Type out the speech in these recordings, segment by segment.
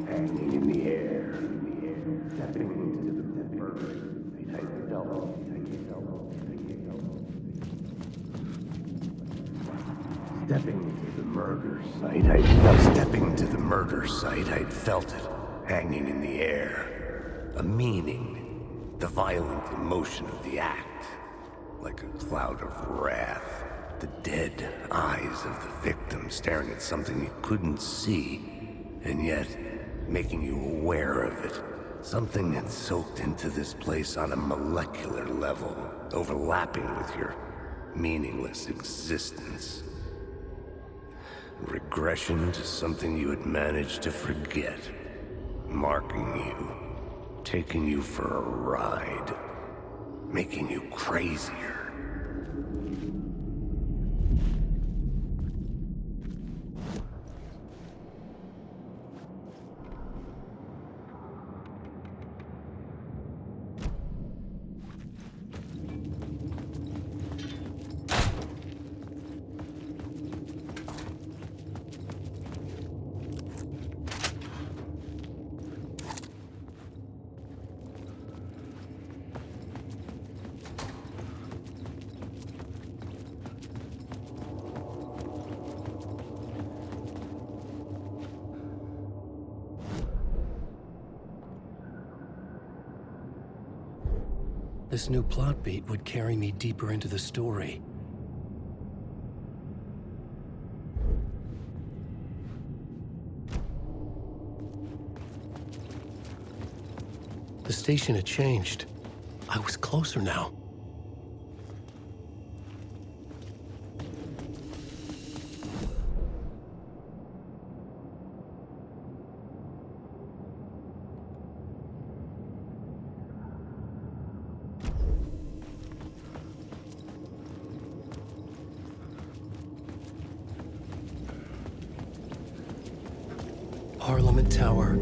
hanging in the air, stepping into the murder. Stepping to the murder site, I'd felt it, hanging in the air. A meaning, the violent emotion of the act. Like a cloud of wrath, the dead eyes of the victim staring at something you couldn't see, and yet making you aware of it. Something had soaked into this place on a molecular level, overlapping with your meaningless existence. Regression to something you had managed to forget. Marking you. Taking you for a ride. Making you crazier. This new plot beat would carry me deeper into the story. The station had changed. I was closer now. Parliament Tower,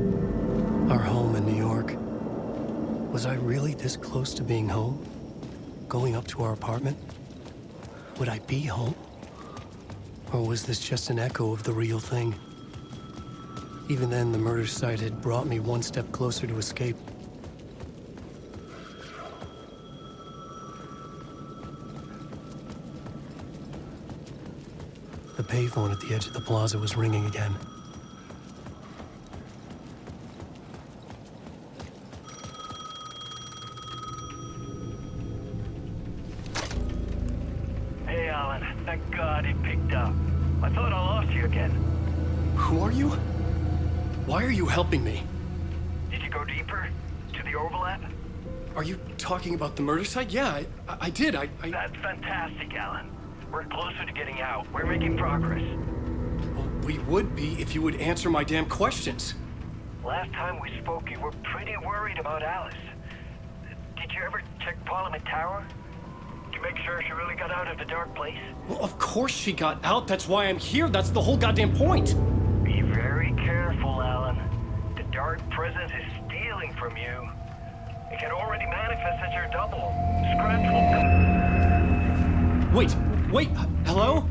our home in New York. Was I really this close to being home? Going up to our apartment? Would I be home? Or was this just an echo of the real thing? Even then, the murder site had brought me one step closer to escape. The payphone at the edge of the plaza was ringing again. Hey, Alan. Thank God it picked up. I thought I lost you again. Who are you? Why are you helping me? Did you go deeper? To the overlap? Are you talking about the murder site? Yeah, I did. That's fantastic, Alan. We're closer to getting out. We're making progress. Well, we would be if you would answer my damn questions. Last time we spoke, you were pretty worried about Alice. Did you ever check Parliament Tower? To make sure she really got out of the dark place? Well, of course she got out. That's why I'm here. That's the whole goddamn point. Be very careful, Alan. The dark presence is stealing from you. It can already manifest as your double. Scratch will come. Wait, hello?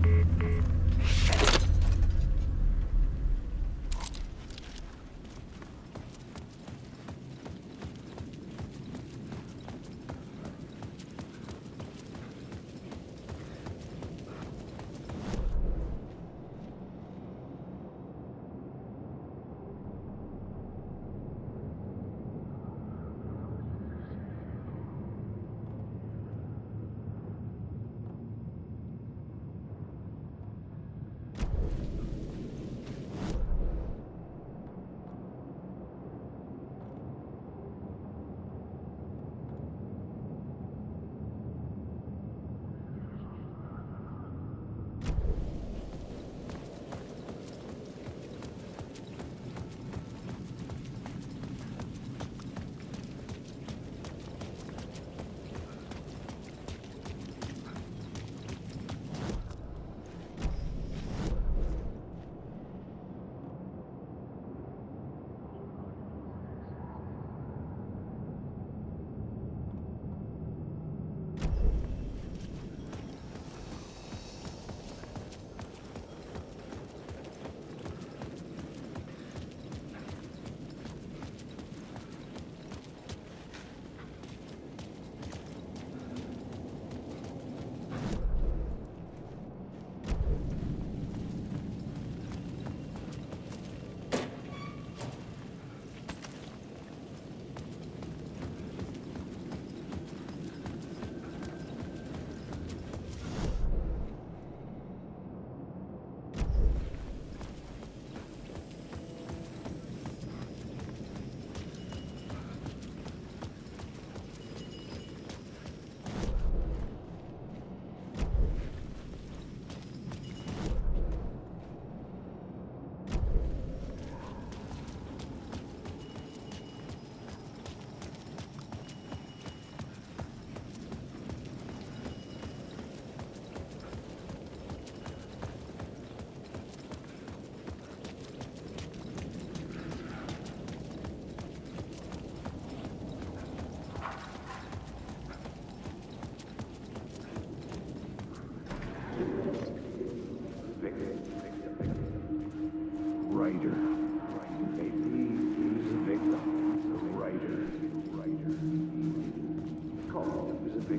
The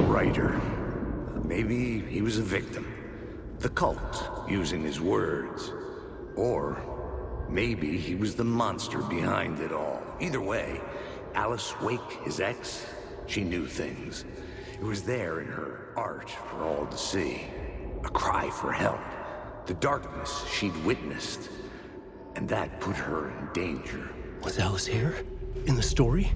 writer. Maybe he was a victim. The cult, using his words. Or maybe he was the monster behind it all. Either way, Alice Wake, his ex, she knew things. It was there in her art for all to see. A cry for help. The darkness she'd witnessed. And that put her in danger. Was Alice here? In the story?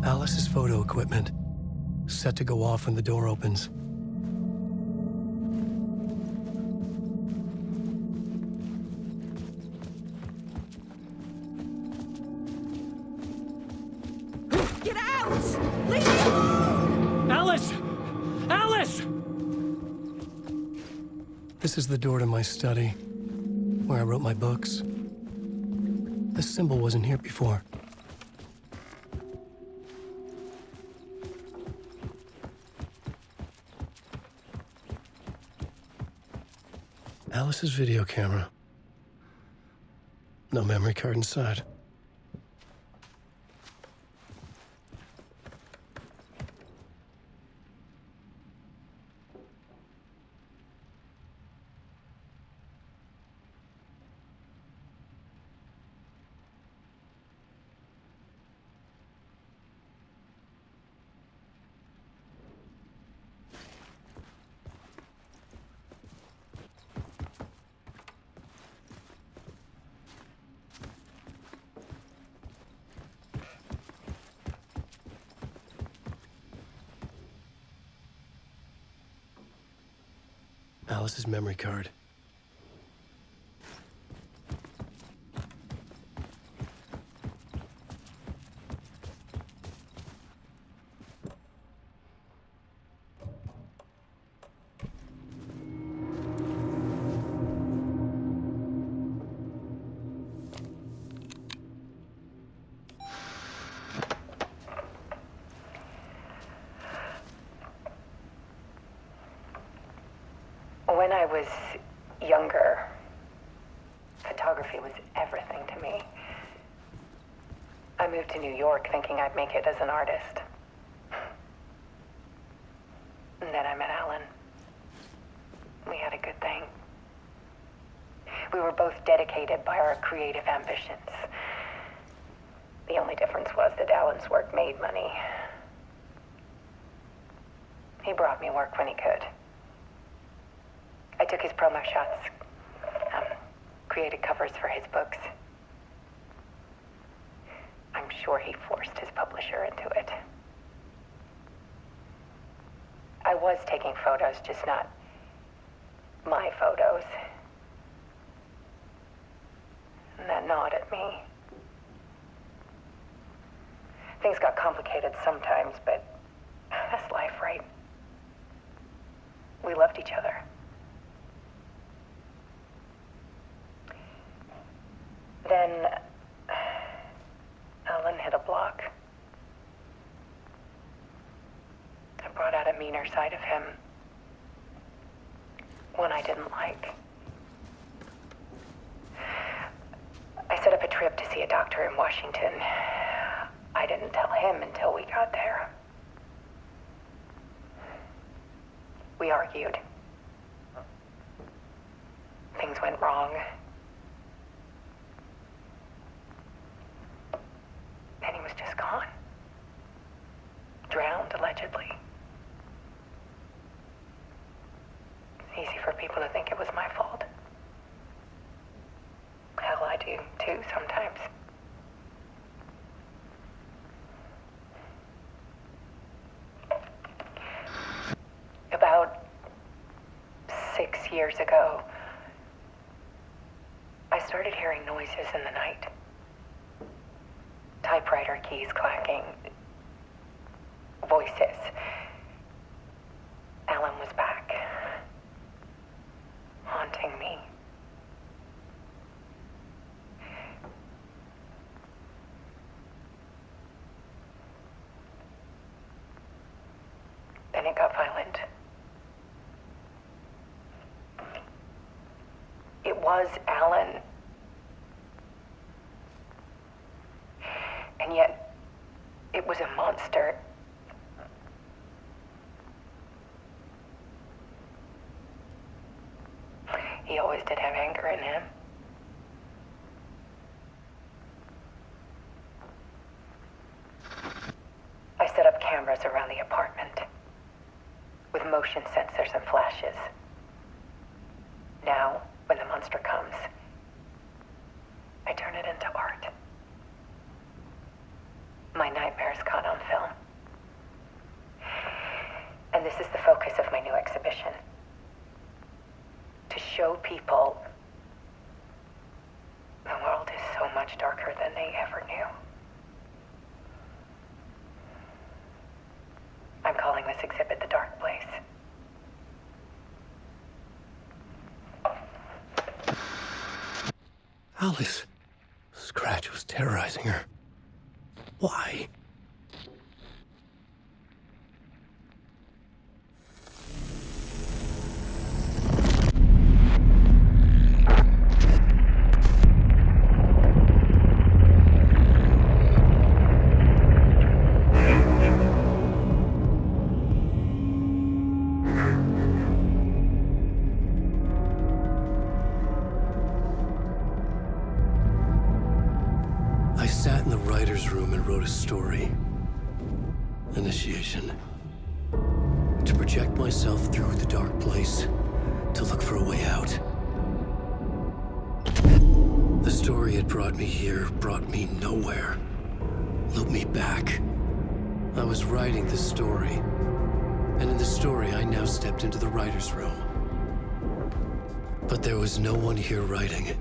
Alice's photo equipment, set to go off when the door opens. Get out! Leave! Alice! Alice! This is the door to my study, where I wrote my books. This symbol wasn't here before. Alice's video camera. No memory card inside. Alice's memory card. When I was younger, photography was everything to me. I moved to New York thinking I'd make it as an artist. And then I met Alan. We had a good thing. We were both dedicated by our creative ambitions. The only difference was that Alan's work made money. He brought me work when he could. I took his promo shots, created covers for his books. I'm sure he forced his publisher into it. I was taking photos, just not my photos. And that gnawed at me. Things got complicated sometimes, but that's life, right? We loved each other. Then Alan hit a block. I brought out a meaner side of him. One I didn't like. I set up a trip to see a doctor in Washington. I didn't tell him until we got there. We argued. Things went wrong. And he was just gone. Drowned, allegedly. It's easy for people to think it was my fault. Hell, I do too sometimes. About 6 years ago, I started hearing noises in the night. Typewriter keys clacking. Voices. Alan was back. Haunting me. Then it got violent. It was Alan. And yet, it was a monster. He always did have anger in him. I set up cameras around the apartment with motion sensors and flashes. Now, when the monster comes, I turn it into art. My nightmares caught on film. And this is the focus of my new exhibition. To show people the world is so much darker than they ever knew. I'm calling this exhibit The Dark Place. Alice. Scratch was terrorizing her. Why? I sat in the writer's room and wrote a story. Initiation. To project myself through the dark place, to look for a way out. The story had brought me here, brought me nowhere. Looped me back. I was writing the story. And in the story, I now stepped into the writer's room. But there was no one here writing it.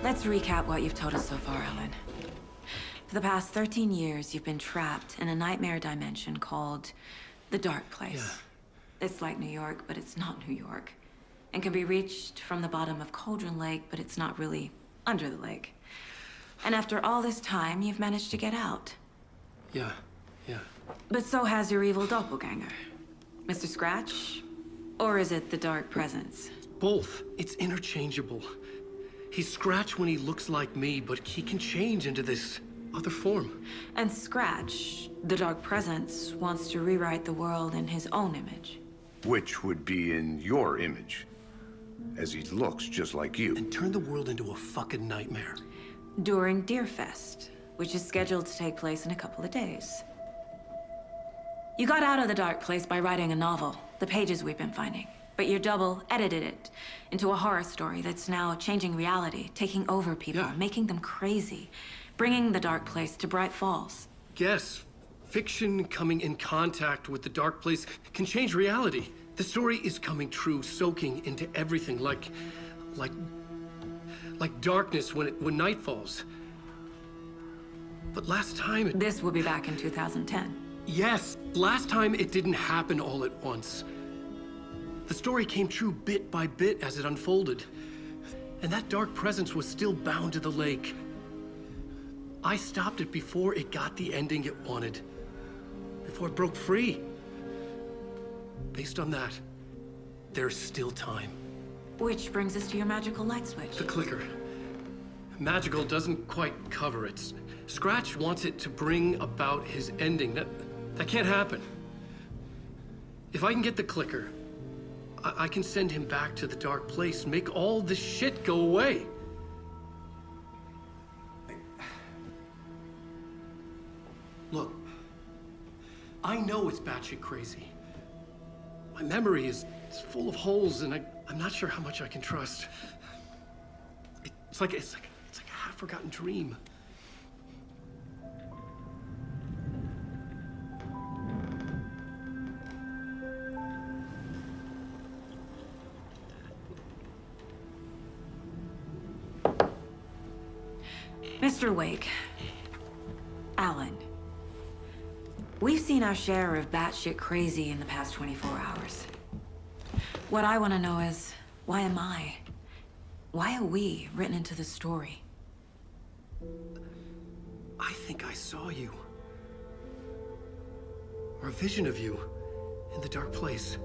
Let's recap what you've told us so far, Alan. For the past 13 years, you've been trapped in a nightmare dimension called the Dark Place. Yeah. It's like New York, but it's not New York. And can be reached from the bottom of Cauldron Lake, but it's not really under the lake. And after all this time, you've managed to get out. Yeah. But so has your evil doppelganger. Mr. Scratch? Or is it the Dark Presence? Both. It's interchangeable. He's Scratch when he looks like me, but he can change into this other form. And Scratch, the Dark Presence, wants to rewrite the world in his own image. Which would be in your image, as he looks just like you. And turn the world into a fucking nightmare. During Deerfest, which is scheduled to take place in a couple of days. You got out of the Dark Place by writing a novel, the pages we've been finding. But your double edited it into a horror story that's now changing reality, taking over people, Yeah. making them crazy, bringing the dark place to Bright Falls. Yes, fiction coming in contact with the dark place can change reality. The story is coming true, soaking into everything like darkness when night falls. But last time it... This will be back in 2010. Yes, last time it didn't happen all at once. The story came true bit by bit as it unfolded. And that dark presence was still bound to the lake. I stopped it before it got the ending it wanted. Before it broke free. Based on that, there's still time. Which brings us to your magical light switch. The clicker. Magical doesn't quite cover it. Scratch wants it to bring about his ending. That can't happen. If I can get the clicker, I can send him back to the dark place, make all this shit go away. Look, I know it's batshit crazy. My memory is full of holes, and I'm not sure how much I can trust. It's like a half-forgotten dream. Mr. Wake, Alan, we've seen our share of batshit crazy in the past 24 hours. What I want to know is, why am I? Why are we written into the story? I think I saw you. Or a vision of you in the dark place.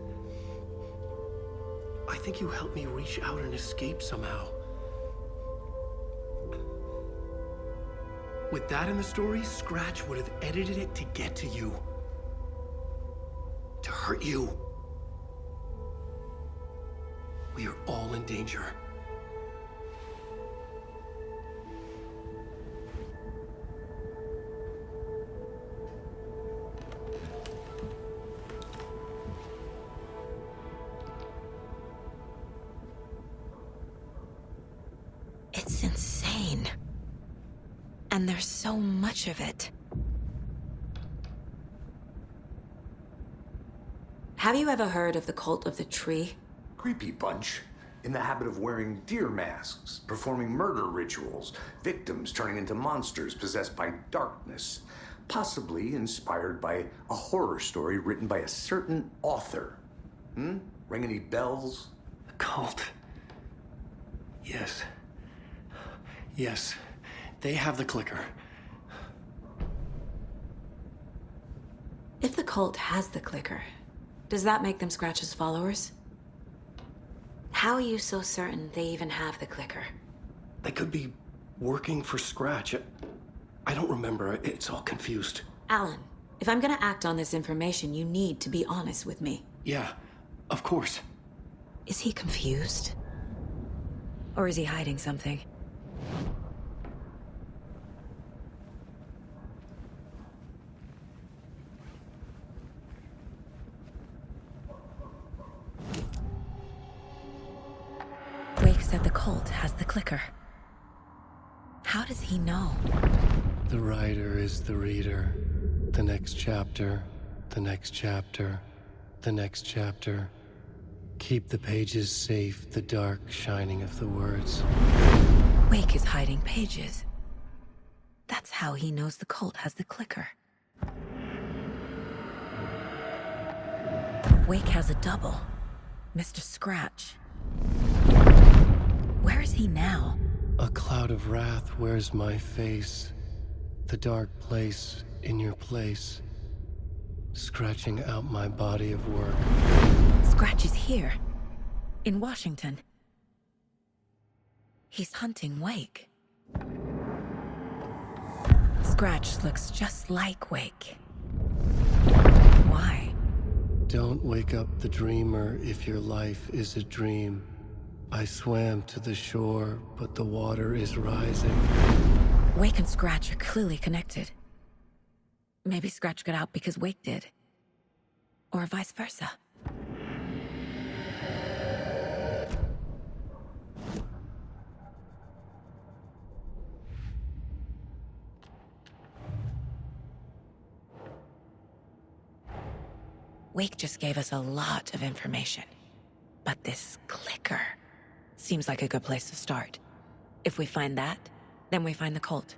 I think you helped me reach out and escape somehow. With that in the story, Scratch would have edited it to get to you. To hurt you. We are all in danger. It's insane. And there's so much of it. Have you ever heard of the Cult of the Tree? Creepy bunch. In the habit of wearing deer masks, performing murder rituals, victims turning into monsters possessed by darkness. Possibly inspired by a horror story written by a certain author. Ring any bells? The cult. Yes. Yes. They have the clicker. If the cult has the clicker, does that make them Scratch's followers? How are you so certain they even have the clicker? They could be working for Scratch. I don't remember. It's all confused. Alan, if I'm gonna act on this information, you need to be honest with me. Yeah, of course. Is he confused? Or is he hiding something? Wake said the cult has the clicker. How does he know? The writer is the reader. The next chapter, the next chapter, the next chapter. Keep the pages safe, the dark shining of the words. Wake is hiding pages. That's how he knows the cult has the clicker. Wake has a double. Mr. Scratch. Where is he now? A cloud of wrath wears my face. The dark place in your place. Scratching out my body of work. Scratch is here. In Washington. He's hunting Wake. Scratch looks just like Wake. Why? Don't wake up the dreamer if your life is a dream. I swam to the shore, but the water is rising. Wake and Scratch are clearly connected. Maybe Scratch got out because Wake did. Or vice versa. Wake just gave us a lot of information. But this clicker seems like a good place to start. If we find that, then we find the cult.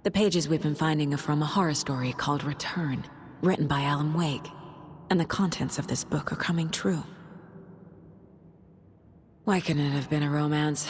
The pages we've been finding are from a horror story called Return, written by Alan Wake. And the contents of this book are coming true. Why couldn't it have been a romance?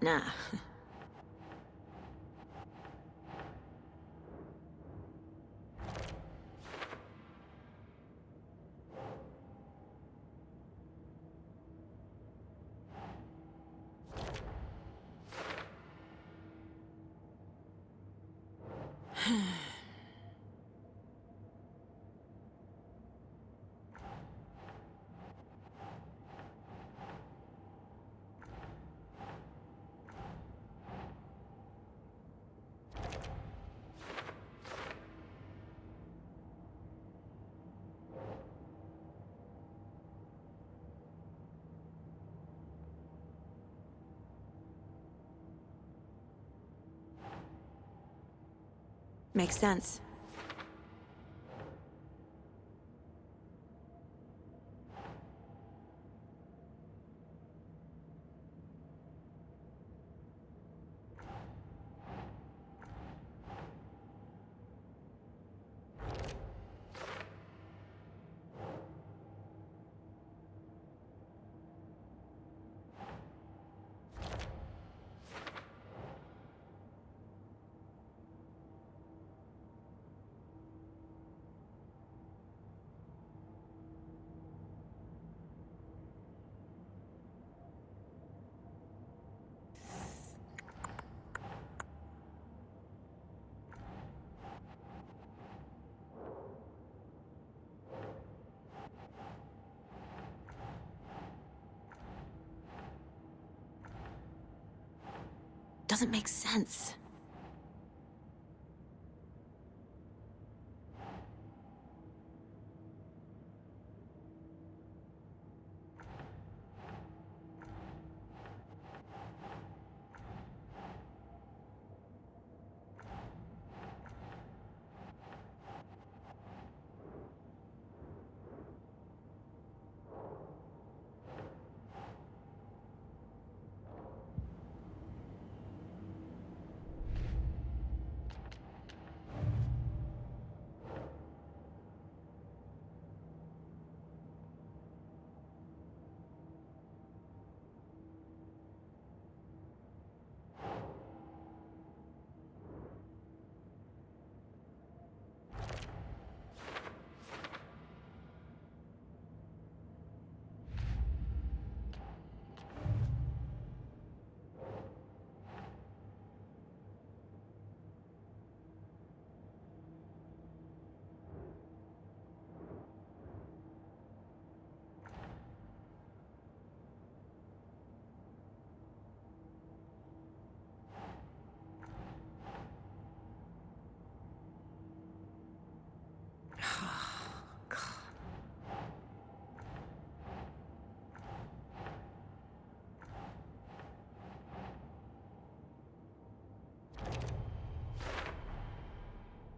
Nah. Makes sense. Doesn't make sense.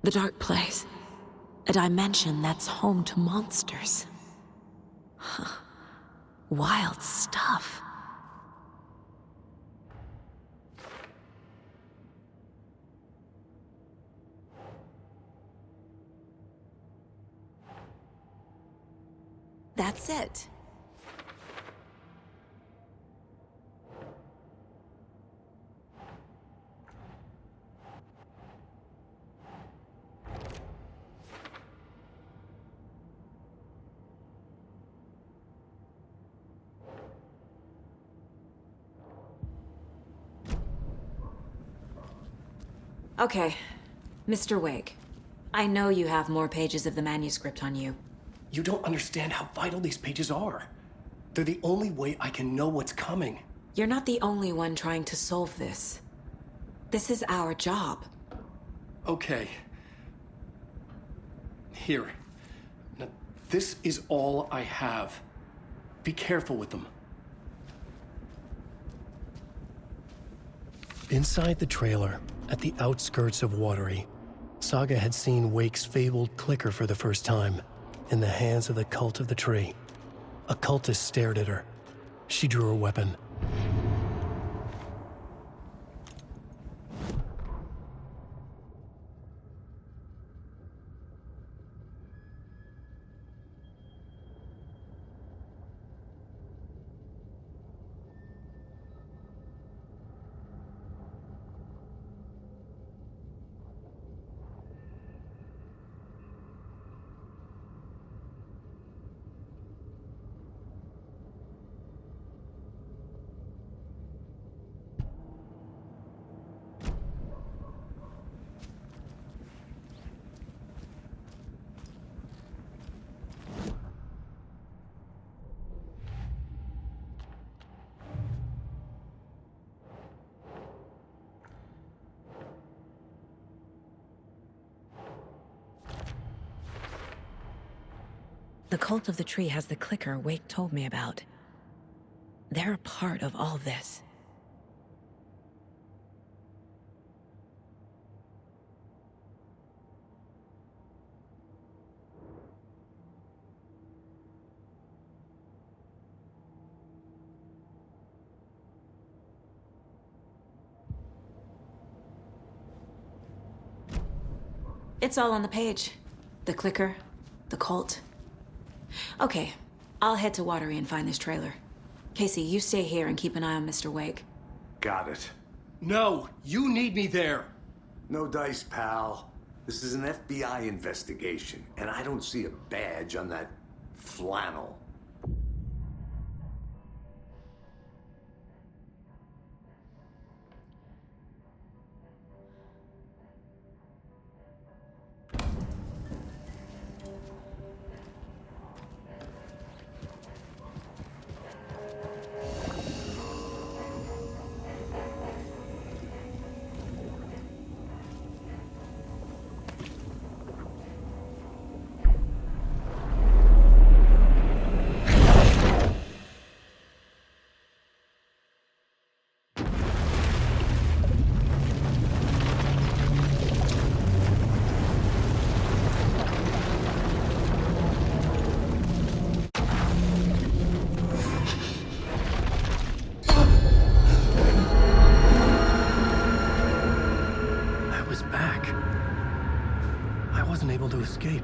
The Dark Place. A dimension that's home to monsters. Huh. Wild stuff. That's it. Okay, Mr. Wake. I know you have more pages of the manuscript on you. You don't understand how vital these pages are. They're the only way I can know what's coming. You're not the only one trying to solve this. This is our job. Okay. Here. Now, this is all I have. Be careful with them. Inside the trailer, at the outskirts of Watery, Saga had seen Wake's fabled clicker for the first time, in the hands of the Cult of the Tree. A cultist stared at her. She drew her weapon. The Cult of the Tree has the clicker Wake told me about. They're a part of all this. It's all on the page. The clicker, the cult. Okay, I'll head to Watery and find this trailer. Casey, you stay here and keep an eye on Mr. Wake. Got it. No, you need me there. No dice, pal. This is an FBI investigation, and I don't see a badge on that flannel. Able to escape.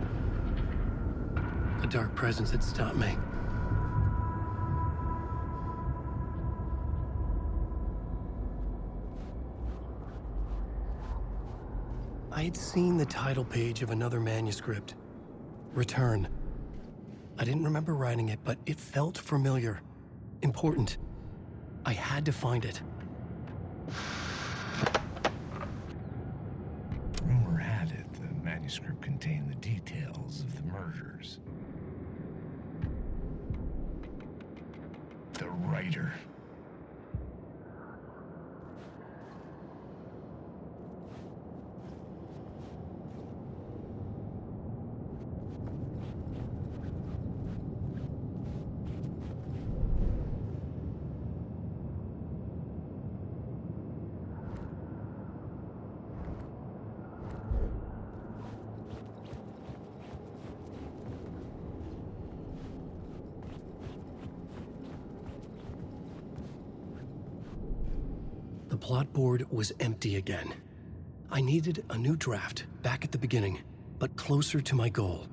A dark presence had stopped me. I had seen the title page of another manuscript. Return. I didn't remember writing it, but it felt familiar. Important. I had to find it. Rumor had it the manuscript contained the details of the murders. The writer. The plot board was empty again. I needed a new draft, back at the beginning, but closer to my goal.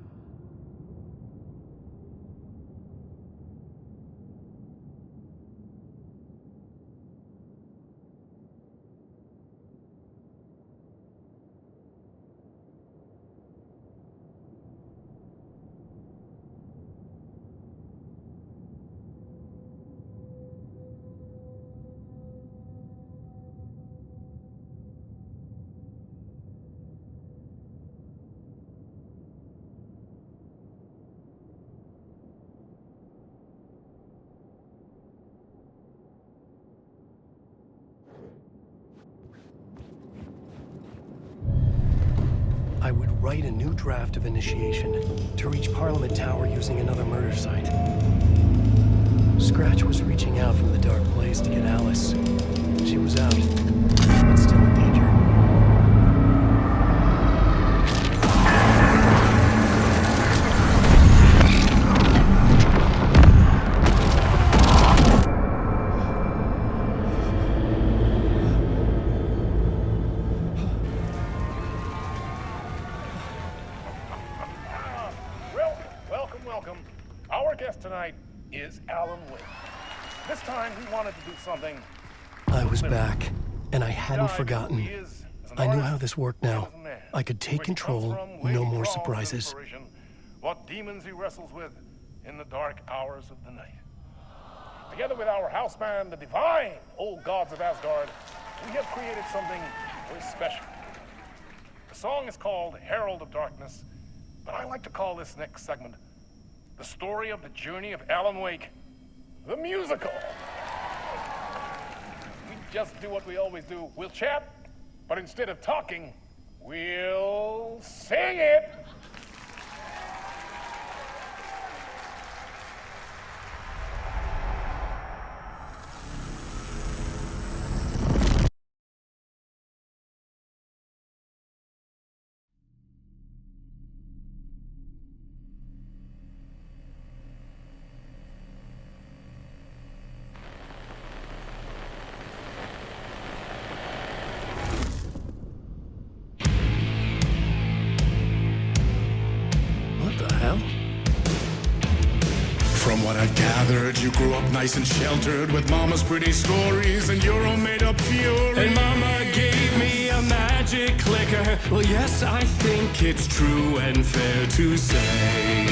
I would write a new draft of initiation to reach Parliament Tower using another murder site. Scratch was reaching out from the dark place to get Alice. She was out, but still in danger. Welcome. Our guest tonight is Alan Wake. This time we wanted to do something. I was back, and I hadn't forgotten. I knew how this worked now. I could take control, no more surprises. What demons he wrestles with in the dark hours of the night. Together with our house band, the divine old gods of Asgard, we have created something very special. The song is called Herald of Darkness, but I like to call this next segment the story of the journey of Alan Wake, the musical. We just do what we always do. We'll chat, but instead of talking, we'll sing it. From what I've gathered, you grew up nice and sheltered with mama's pretty stories and your own made-up fury. And mama gave me a magic clicker. Well, yes, I think it's true and fair to say.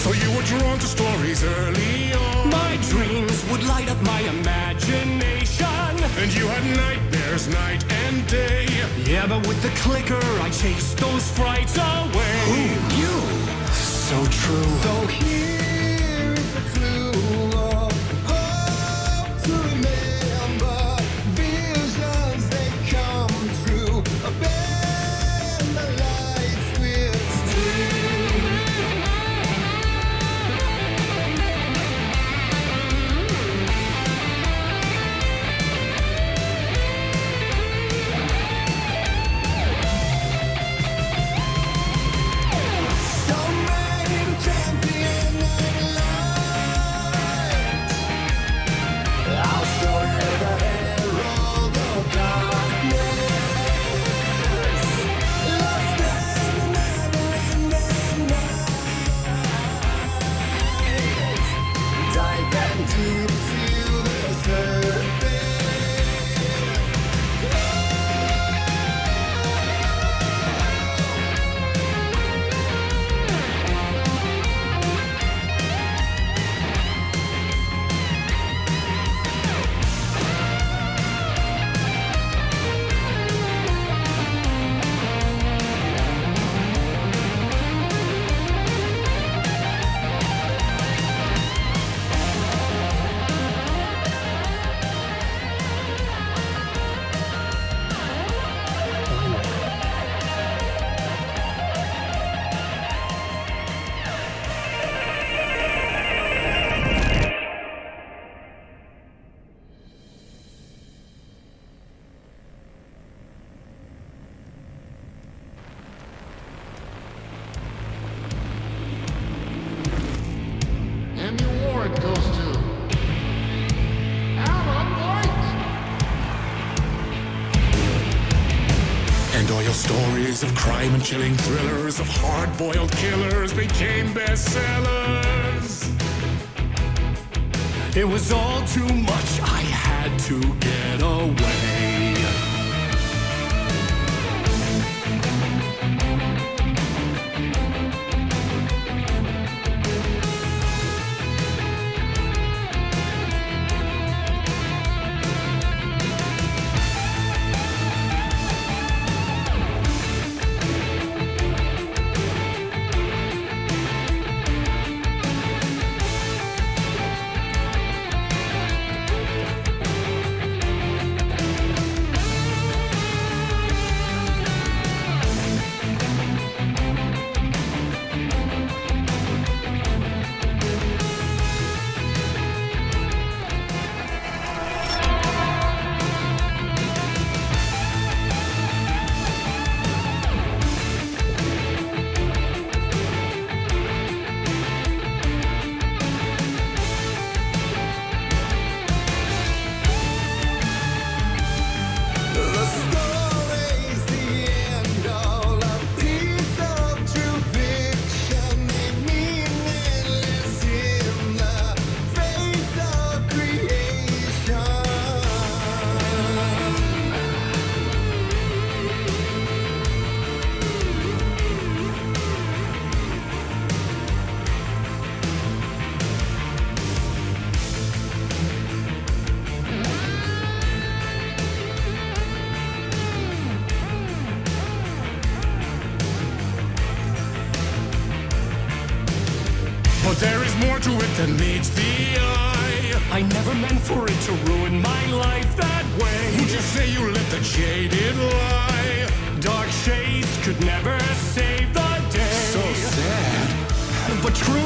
So you were drawn to stories early on. My dreams would light up my imagination. And you had nightmares night and day. Yeah, but with the clicker, I chased those frights away. Who knew? So true. So here is a clue of hope to remember. Visions, they come true. Bend the lights with steel. So many champion and light. I'll show you the herald of darkness. Lost in the never-ending night. Dive and deep to the surface. And the award goes to Alan White. And all your stories of crime and chilling thrillers of hard-boiled killers became bestsellers. It was all too much, I had to get away. The story's the end, all a piece of true fiction, made meaningless in the face of creation. But there is more to it than meets the eye. I never meant for it to ruin my life that way. Would you say you let the jaded lie? Dark shades could never save the day. So sad. But true.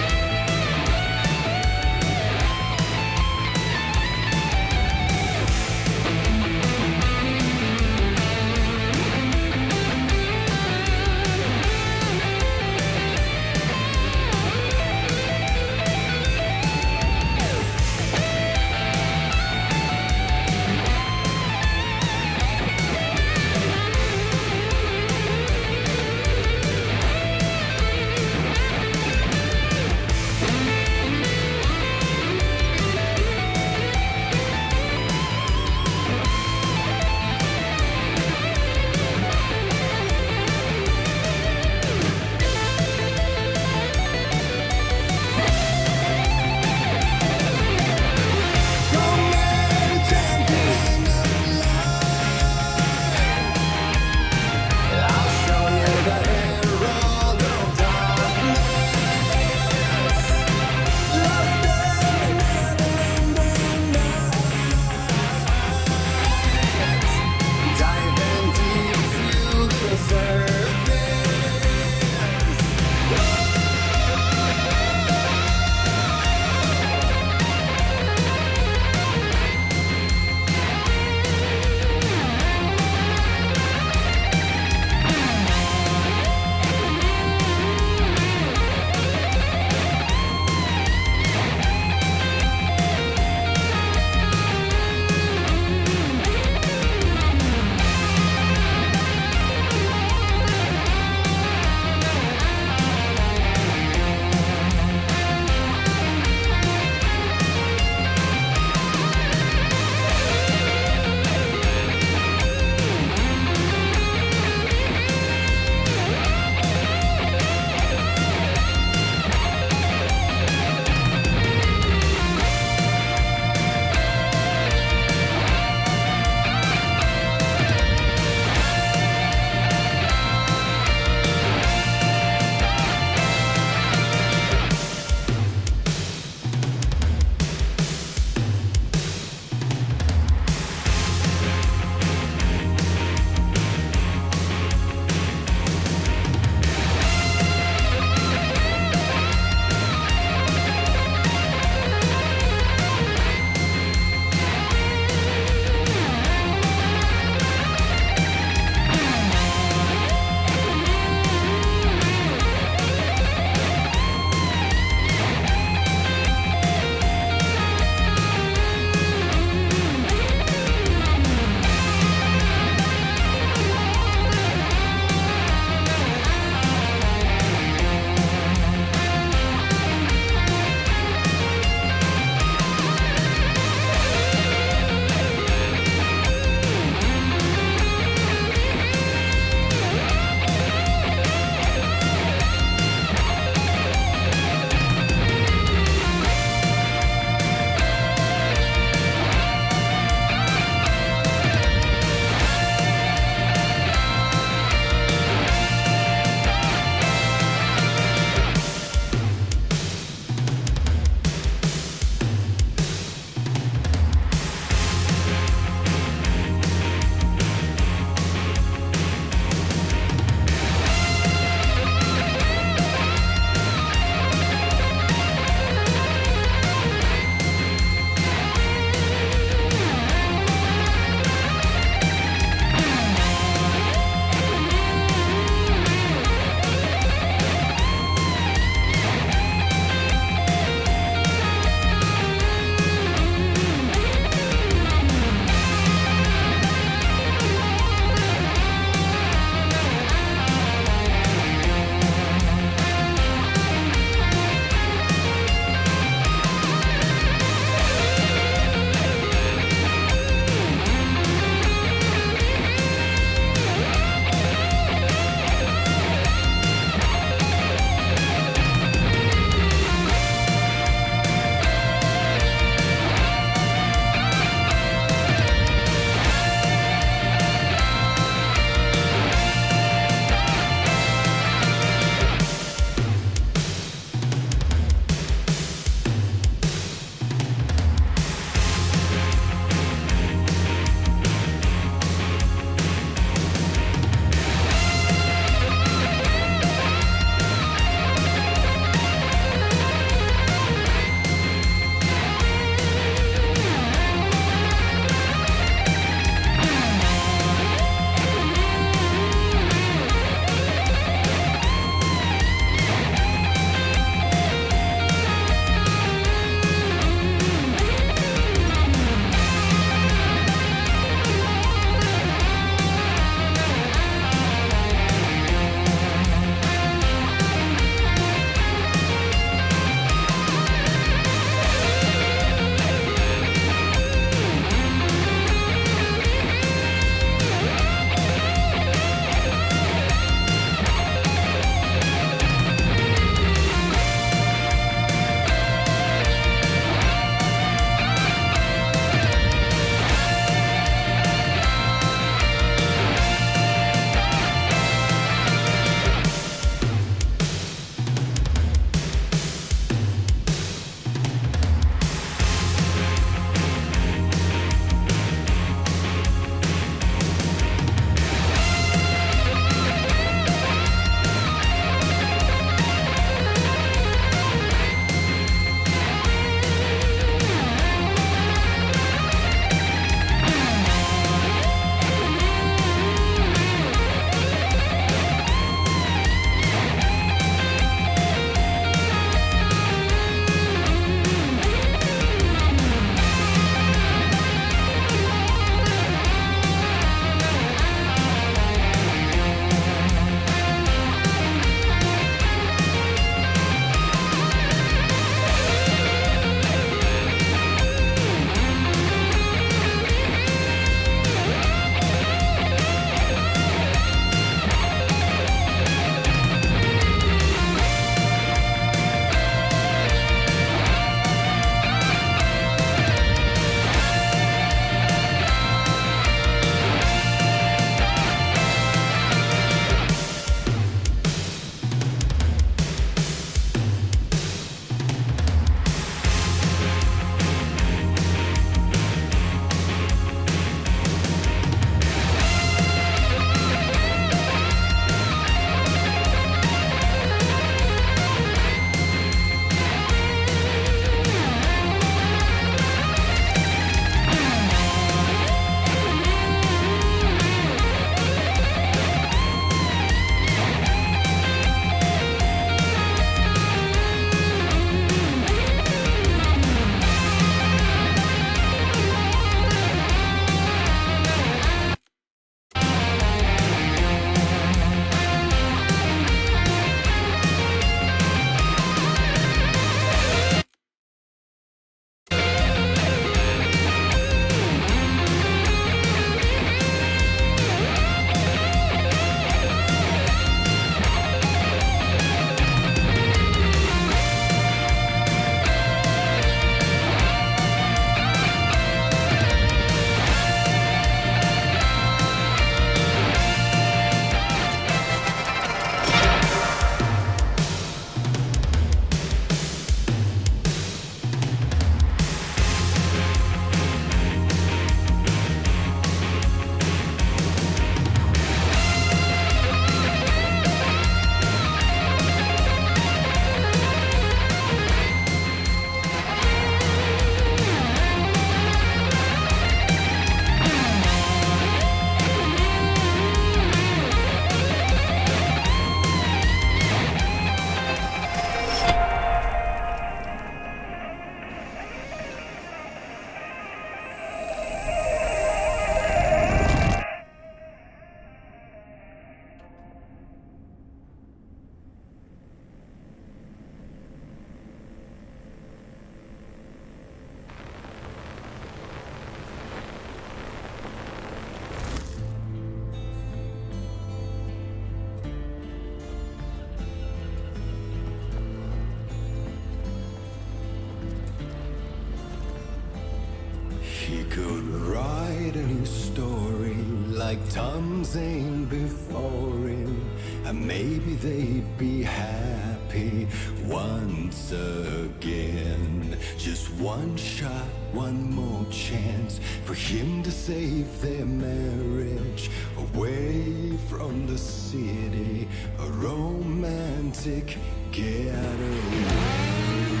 he could write a new story like Tom Zane before him, and maybe they'd be happy once again. Just one shot, one more chance for him to save their marriage, away from the city, a romantic getaway.